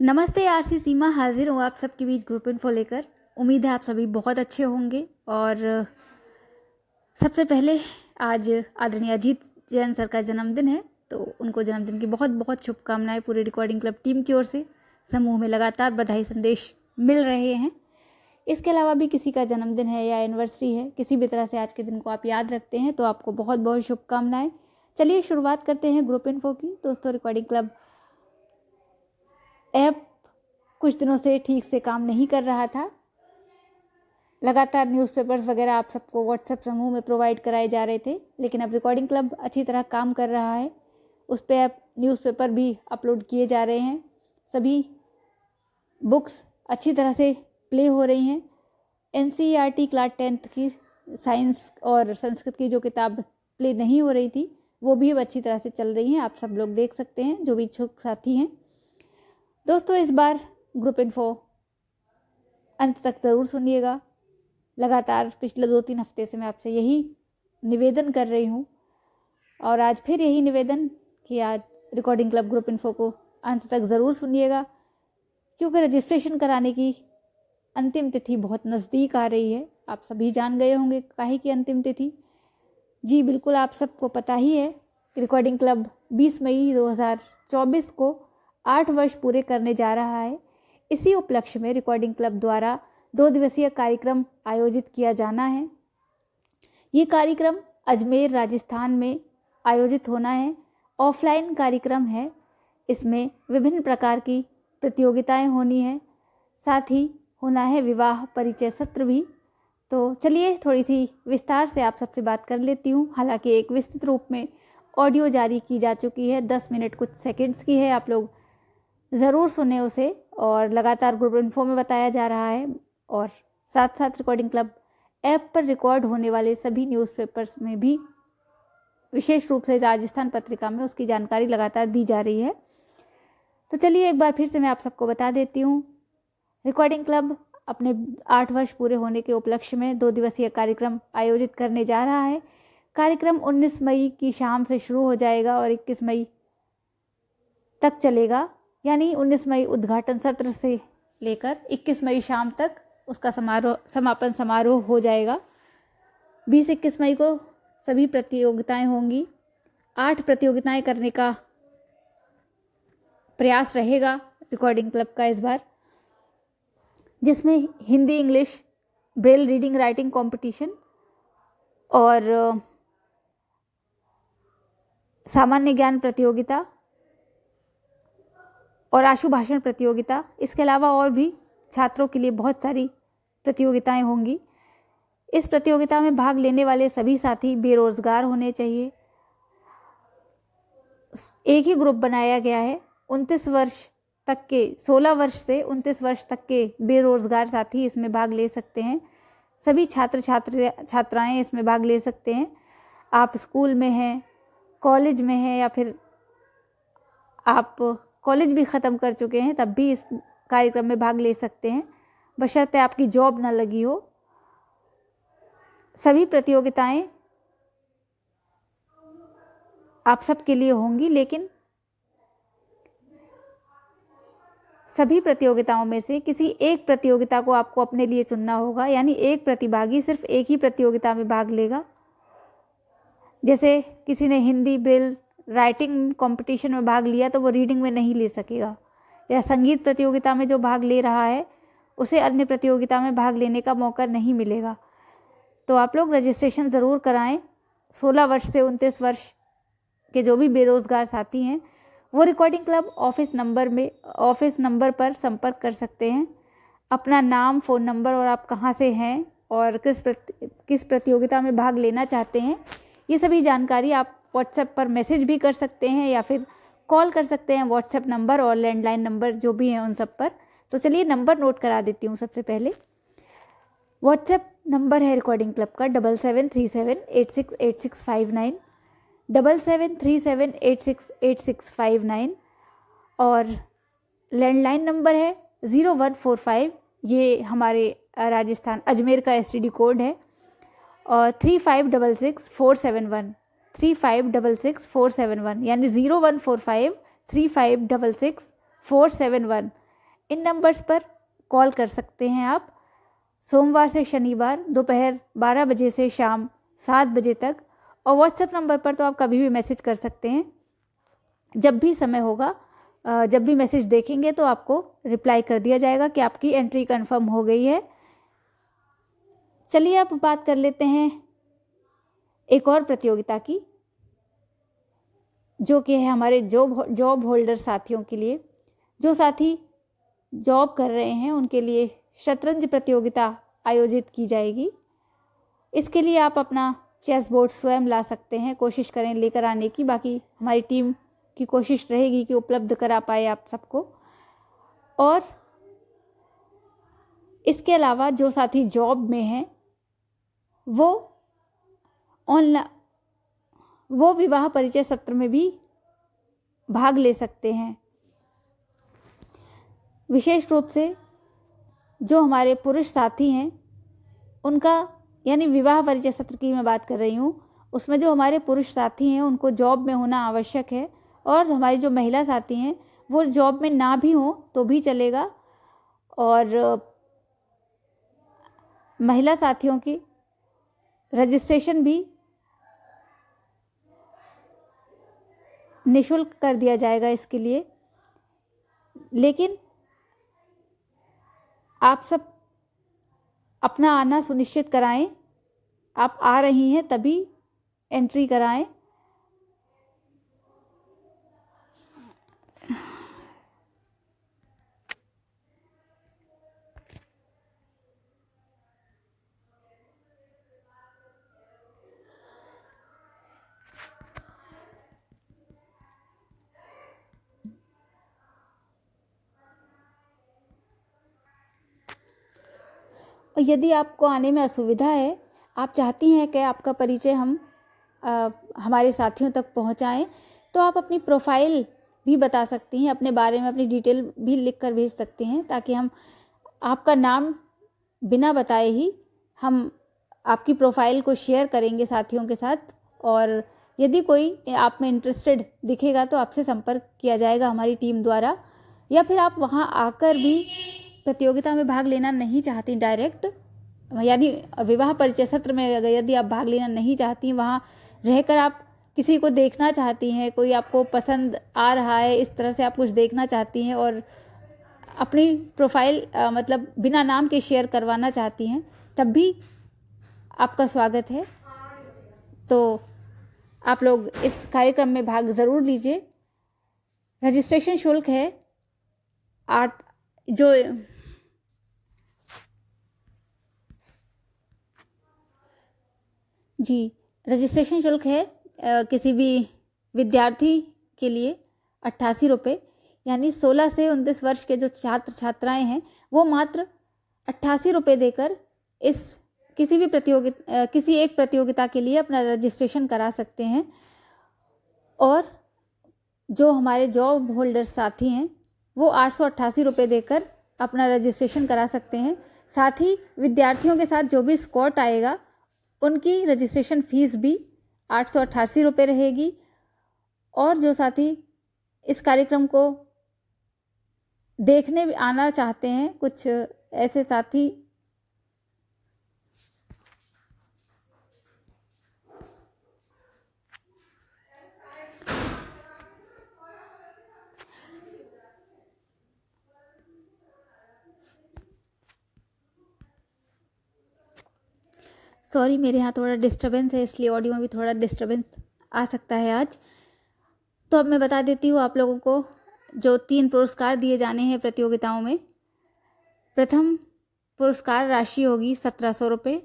नमस्ते आरसी सीमा, हाजिर हूँ आप सबके बीच ग्रुप इन्फो लेकर। उम्मीद है आप सभी बहुत अच्छे होंगे। और सबसे पहले आज आदरणीय अजीत जैन सर का जन्मदिन है, तो उनको जन्मदिन की बहुत बहुत शुभकामनाएं पूरे रिकॉर्डिंग क्लब टीम की ओर से। समूह में लगातार बधाई संदेश मिल रहे हैं। इसके अलावा भी किसी का जन्मदिन है या एनिवर्सरी है, किसी भी तरह से आज के दिन को आप याद रखते हैं तो आपको बहुत बहुत शुभकामनाएं। चलिए शुरुआत करते हैं ग्रुप इन्फो की। दोस्तों, रिकॉर्डिंग क्लब ऐप कुछ दिनों से ठीक से काम नहीं कर रहा था। लगातार न्यूज़पेपर्स वगैरह आप सबको व्हाट्सएप समूह में प्रोवाइड कराए जा रहे थे, लेकिन अब रिकॉर्डिंग क्लब अच्छी तरह काम कर रहा है। उस पर अब न्यूज़पेपर भी अपलोड किए जा रहे हैं। सभी बुक्स अच्छी तरह से प्ले हो रही हैं। एनसीईआरटी क्लास 10th की साइंस और संस्कृत की जो किताब प्ले नहीं हो रही थी, वो भी अब अच्छी तरह से चल रही हैं। आप सब लोग देख सकते हैं, जो भी इच्छुक साथी हैं। दोस्तों, इस बार ग्रुप इन्फो अंत तक ज़रूर सुनिएगा। लगातार पिछले 2-3 हफ्ते से मैं आपसे यही निवेदन कर रही हूँ, और आज फिर यही निवेदन कि आज रिकॉर्डिंग क्लब ग्रुप इन्फो को अंत तक ज़रूर सुनिएगा, क्योंकि रजिस्ट्रेशन कराने की अंतिम तिथि बहुत नज़दीक आ रही है। आप सभी जान गए होंगे काहे की अंतिम तिथि। जी बिल्कुल, आप सबको पता ही है कि रिकॉर्डिंग क्लब 20 मई 2024 को 8 वर्ष पूरे करने जा रहा है। इसी उपलक्ष्य में रिकॉर्डिंग क्लब द्वारा 2 दिवसीय कार्यक्रम आयोजित किया जाना है। ये कार्यक्रम अजमेर राजस्थान में आयोजित होना है। ऑफलाइन कार्यक्रम है। इसमें विभिन्न प्रकार की प्रतियोगिताएं होनी है, साथ ही होना है विवाह परिचय सत्र भी। तो चलिए थोड़ी सी विस्तार से आप सबसे बात कर लेती हूँ। हालांकि एक विस्तृत रूप में ऑडियो जारी की जा चुकी है, 10 मिनट कुछ सेकंड्स की है। आप लोग ज़रूर सुने उसे, और लगातार ग्रुप इन्फो में बताया जा रहा है, और साथ साथ रिकॉर्डिंग क्लब ऐप पर रिकॉर्ड होने वाले सभी न्यूज़पेपर्स में भी, विशेष रूप से राजस्थान पत्रिका में, उसकी जानकारी लगातार दी जा रही है। तो चलिए एक बार फिर से मैं आप सबको बता देती हूँ। रिकॉर्डिंग क्लब अपने 8 वर्ष पूरे होने के उपलक्ष्य में 2 दिवसीय कार्यक्रम आयोजित करने जा रहा है। कार्यक्रम 19 मई की शाम से शुरू हो जाएगा और 21 मई तक चलेगा। यानी 19 मई उद्घाटन सत्र से लेकर 21 मई शाम तक उसका समापन समारोह हो जाएगा। 20-21 मई को सभी प्रतियोगिताएं होंगी। 8 प्रतियोगिताएं करने का प्रयास रहेगा रिकॉर्डिंग क्लब का इस बार, जिसमें Hindi English Braille reading writing competition और सामान्य ज्ञान प्रतियोगिता और आशु भाषण प्रतियोगिता, इसके अलावा और भी छात्रों के लिए बहुत सारी प्रतियोगिताएं होंगी। इस प्रतियोगिता में भाग लेने वाले सभी साथी बेरोजगार होने चाहिए। एक ही ग्रुप बनाया गया है। 29 वर्ष तक के 16 वर्ष से 29 वर्ष तक के बेरोजगार साथी इसमें भाग ले सकते हैं। सभी छात्राएं इसमें भाग ले सकते हैं। आप स्कूल में हैं, कॉलेज में हैं, या फिर आप कॉलेज भी ख़त्म कर चुके हैं, तब भी इस कार्यक्रम में भाग ले सकते हैं, बशर्ते आपकी जॉब ना लगी हो। सभी प्रतियोगिताएं आप सबके लिए होंगी, लेकिन सभी प्रतियोगिताओं में से किसी एक प्रतियोगिता को आपको अपने लिए चुनना होगा। यानी एक प्रतिभागी सिर्फ एक ही प्रतियोगिता में भाग लेगा। जैसे किसी ने हिंदी ब्रेल राइटिंग कंपटीशन में भाग लिया तो वो रीडिंग में नहीं ले सकेगा, या संगीत प्रतियोगिता में जो भाग ले रहा है उसे अन्य प्रतियोगिता में भाग लेने का मौका नहीं मिलेगा। तो आप लोग रजिस्ट्रेशन ज़रूर कराएं। 16 वर्ष से 29 वर्ष के जो भी बेरोजगार साथी हैं वो रिकॉर्डिंग क्लब ऑफिस नंबर पर संपर्क कर सकते हैं। अपना नाम, फ़ोन नंबर और आप कहाँ से हैं और किस प्रतियोगिता में भाग लेना चाहते हैं, ये सभी जानकारी आप व्हाट्सएप पर मैसेज भी कर सकते हैं या फिर कॉल कर सकते हैं। व्हाट्सएप नंबर और लैंडलाइन नंबर जो भी हैं उन सब पर। तो चलिए नंबर नोट करा देती हूँ। सबसे पहले व्हाट्सएप नंबर है रिकॉर्डिंग क्लब का 7737868659, 7737868659, और लैंडलाइन नंबर है 0145, ये हमारे राजस्थान अजमेर का STD कोड है, और 3566 471, यानी 0145 3566 471। इन नंबर्स पर कॉल कर सकते हैं आप सोमवार से शनिवार दोपहर 12 बजे से शाम 7 बजे तक। और व्हाट्सएप नंबर पर तो आप कभी भी मैसेज कर सकते हैं, जब भी समय होगा, जब भी मैसेज देखेंगे तो आपको रिप्लाई कर दिया जाएगा कि आपकी एंट्री कंफर्म हो गई है। चलिए अब बात कर लेते हैं एक और प्रतियोगिता की, जो कि है हमारे जॉब होल्डर साथियों के लिए। जो साथी जॉब कर रहे हैं उनके लिए शतरंज प्रतियोगिता आयोजित की जाएगी। इसके लिए आप अपना चेस बोर्ड स्वयं ला सकते हैं, कोशिश करें लेकर आने की। बाकी हमारी टीम की कोशिश रहेगी कि उपलब्ध करा पाए आप सबको। और इसके अलावा जो साथी जॉब में हैं वो विवाह परिचय सत्र में भी भाग ले सकते हैं। विशेष रूप से जो हमारे पुरुष साथी हैं उनका, यानी विवाह परिचय सत्र की मैं बात कर रही हूँ, उसमें जो हमारे पुरुष साथी हैं उनको जॉब में होना आवश्यक है। और हमारी जो महिला साथी हैं वो जॉब में ना भी हो तो भी चलेगा। और महिला साथियों की रजिस्ट्रेशन भी निःशुल्क कर दिया जाएगा इसके लिए। लेकिन आप सब अपना आना सुनिश्चित कराएं। आप आ रही हैं तभी एंट्री कराएं। और यदि आपको आने में असुविधा है, आप चाहती हैं कि आपका परिचय हम हमारे साथियों तक पहुंचाएं, तो आप अपनी प्रोफाइल भी बता सकती हैं, अपने बारे में अपनी डिटेल भी लिख कर भेज सकती हैं, ताकि हम आपका नाम बिना बताए ही हम आपकी प्रोफाइल को शेयर करेंगे साथियों के साथ। और यदि कोई आप में इंटरेस्टेड दिखेगा तो आपसे संपर्क किया जाएगा हमारी टीम द्वारा। या फिर आप वहां आकर भी प्रतियोगिता में भाग लेना नहीं चाहती डायरेक्ट, यानी विवाह परिचय सत्र में अगर यदि आप भाग लेना नहीं चाहती, वहाँ रहकर आप किसी को देखना चाहती हैं, कोई आपको पसंद आ रहा है, इस तरह से आप कुछ देखना चाहती हैं और अपनी प्रोफाइल मतलब बिना नाम के शेयर करवाना चाहती हैं, तब भी आपका स्वागत है। तो आप लोग इस कार्यक्रम में भाग ज़रूर लीजिए। रजिस्ट्रेशन शुल्क है रजिस्ट्रेशन शुल्क है किसी भी विद्यार्थी के लिए 88 रुपये, यानी 16 से 29 वर्ष के जो छात्र छात्राएं हैं वो मात्र 88 रुपये देकर किसी एक प्रतियोगिता के लिए अपना रजिस्ट्रेशन करा सकते हैं। और जो हमारे जॉब होल्डर साथी हैं वो 888 रुपये देकर अपना रजिस्ट्रेशन करा सकते हैं। साथ ही विद्यार्थियों के साथ जो भी स्कॉट आएगा उनकी रजिस्ट्रेशन फ़ीस भी 888 रुपये रहेगी। और जो साथी इस कार्यक्रम को देखने आना चाहते हैं, कुछ ऐसे साथी सॉरी, मेरे यहाँ थोड़ा डिस्टर्बेंस है, इसलिए ऑडियो में भी थोड़ा डिस्टर्बेंस आ सकता है आज। तो अब मैं बता देती हूँ आप लोगों को जो 3 पुरस्कार दिए जाने हैं प्रतियोगिताओं में। प्रथम पुरस्कार राशि होगी 1700 रुपये,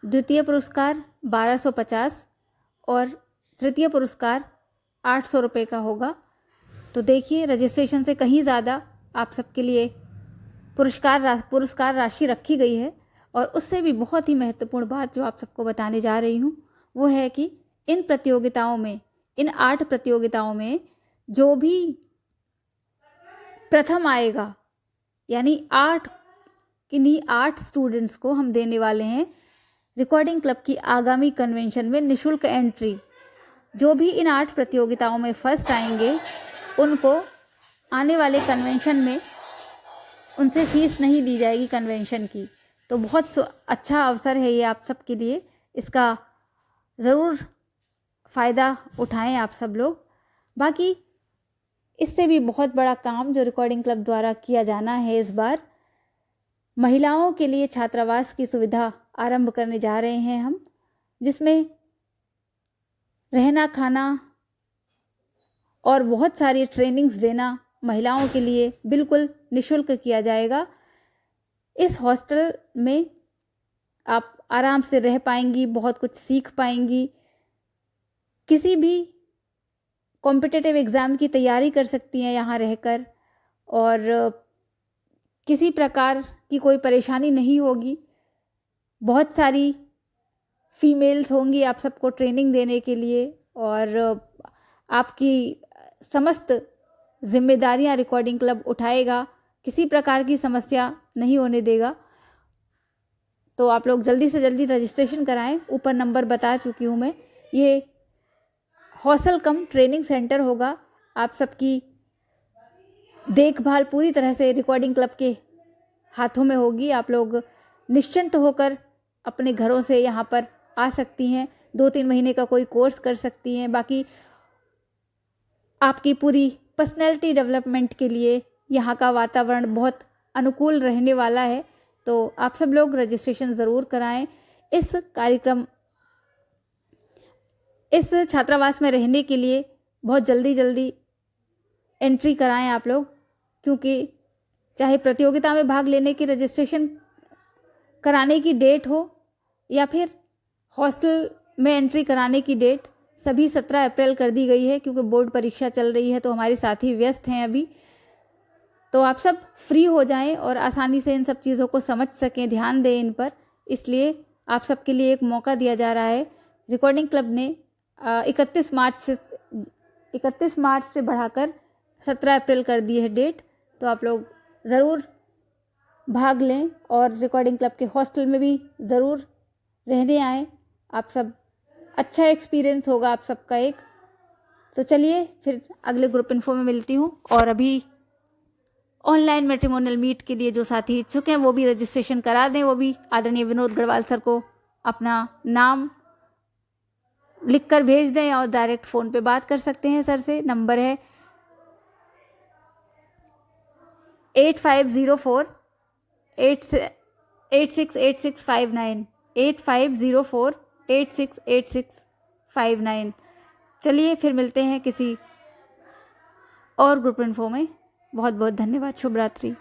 द्वितीय पुरस्कार 1250 और तृतीय पुरस्कार 800 रुपये का होगा। तो देखिए, रजिस्ट्रेशन से कहीं ज़्यादा आप सबके लिए पुरस्कार राशि रखी गई है। और उससे भी बहुत ही महत्वपूर्ण बात जो आप सबको बताने जा रही हूँ वो है कि इन 8 प्रतियोगिताओं में जो भी प्रथम आएगा, यानी 8 स्टूडेंट्स को हम देने वाले हैं रिकॉर्डिंग क्लब की आगामी कन्वेंशन में निःशुल्क एंट्री। जो भी इन 8 प्रतियोगिताओं में फर्स्ट आएंगे उनको आने वाले कन्वेंशन में उनसे फ़ीस नहीं ली जाएगी कन्वेंशन की। तो बहुत अच्छा अवसर है ये आप सब के लिए, इसका ज़रूर फ़ायदा उठाएं आप सब लोग। बाकी इससे भी बहुत बड़ा काम जो रिकॉर्डिंग क्लब द्वारा किया जाना है इस बार, महिलाओं के लिए छात्रावास की सुविधा आरंभ करने जा रहे हैं हम, जिसमें रहना खाना और बहुत सारी ट्रेनिंग्स देना महिलाओं के लिए बिल्कुल निःशुल्क किया जाएगा। इस हॉस्टल में आप आराम से रह पाएंगी, बहुत कुछ सीख पाएंगी, किसी भी कॉम्पिटिटिव एग्ज़ाम की तैयारी कर सकती हैं यहाँ रहकर, और किसी प्रकार की कोई परेशानी नहीं होगी। बहुत सारी फीमेल्स होंगी आप सबको ट्रेनिंग देने के लिए, और आपकी समस्त जिम्मेदारियां रिकॉर्डिंग क्लब उठाएगा, किसी प्रकार की समस्या नहीं होने देगा। तो आप लोग जल्दी से जल्दी रजिस्ट्रेशन कराएं। ऊपर नंबर बता चुकी हूँ मैं। ये हॉस्टल कम ट्रेनिंग सेंटर होगा। आप सबकी देखभाल पूरी तरह से रिकॉर्डिंग क्लब के हाथों में होगी। आप लोग निश्चिंत होकर अपने घरों से यहाँ पर आ सकती हैं। 2-3 महीने का कोई कोर्स कर सकती हैं। बाकी आपकी पूरी पर्सनैलिटी डेवलपमेंट के लिए यहाँ का वातावरण बहुत अनुकूल रहने वाला है। तो आप सब लोग रजिस्ट्रेशन ज़रूर कराएं। इस छात्रावास में रहने के लिए बहुत जल्दी एंट्री कराएं आप लोग, क्योंकि चाहे प्रतियोगिता में भाग लेने की रजिस्ट्रेशन कराने की डेट हो या फिर हॉस्टल में एंट्री कराने की डेट, सभी 17 अप्रैल कर दी गई है, क्योंकि बोर्ड परीक्षा चल रही है। तो हमारे साथी व्यस्त हैं अभी। तो आप सब फ्री हो जाएं और आसानी से इन सब चीज़ों को समझ सकें, ध्यान दें इन पर। इसलिए आप सबके लिए एक मौका दिया जा रहा है। रिकॉर्डिंग क्लब ने 31 मार्च से बढ़ाकर 17 अप्रैल कर दी है डेट। तो आप लोग ज़रूर भाग लें और रिकॉर्डिंग क्लब के हॉस्टल में भी ज़रूर रहने आएँ। आप सब अच्छा एक्सपीरियंस होगा आप सबका एक। तो चलिए फिर अगले ग्रुप इन्फो में मिलती हूँ। और अभी ऑनलाइन मैट्रिमोनियल मीट के लिए जो साथी इच्छुक हैं वो भी रजिस्ट्रेशन करा दें। वो भी आदरणीय विनोद गढ़वाल सर को अपना नाम लिखकर भेज दें और डायरेक्ट फ़ोन पे बात कर सकते हैं सर से। नंबर है 8504-868659 8504-868659। चलिए फिर मिलते हैं किसी और ग्रुप इन्फो में। बहुत बहुत धन्यवाद। शुभ रात्रि।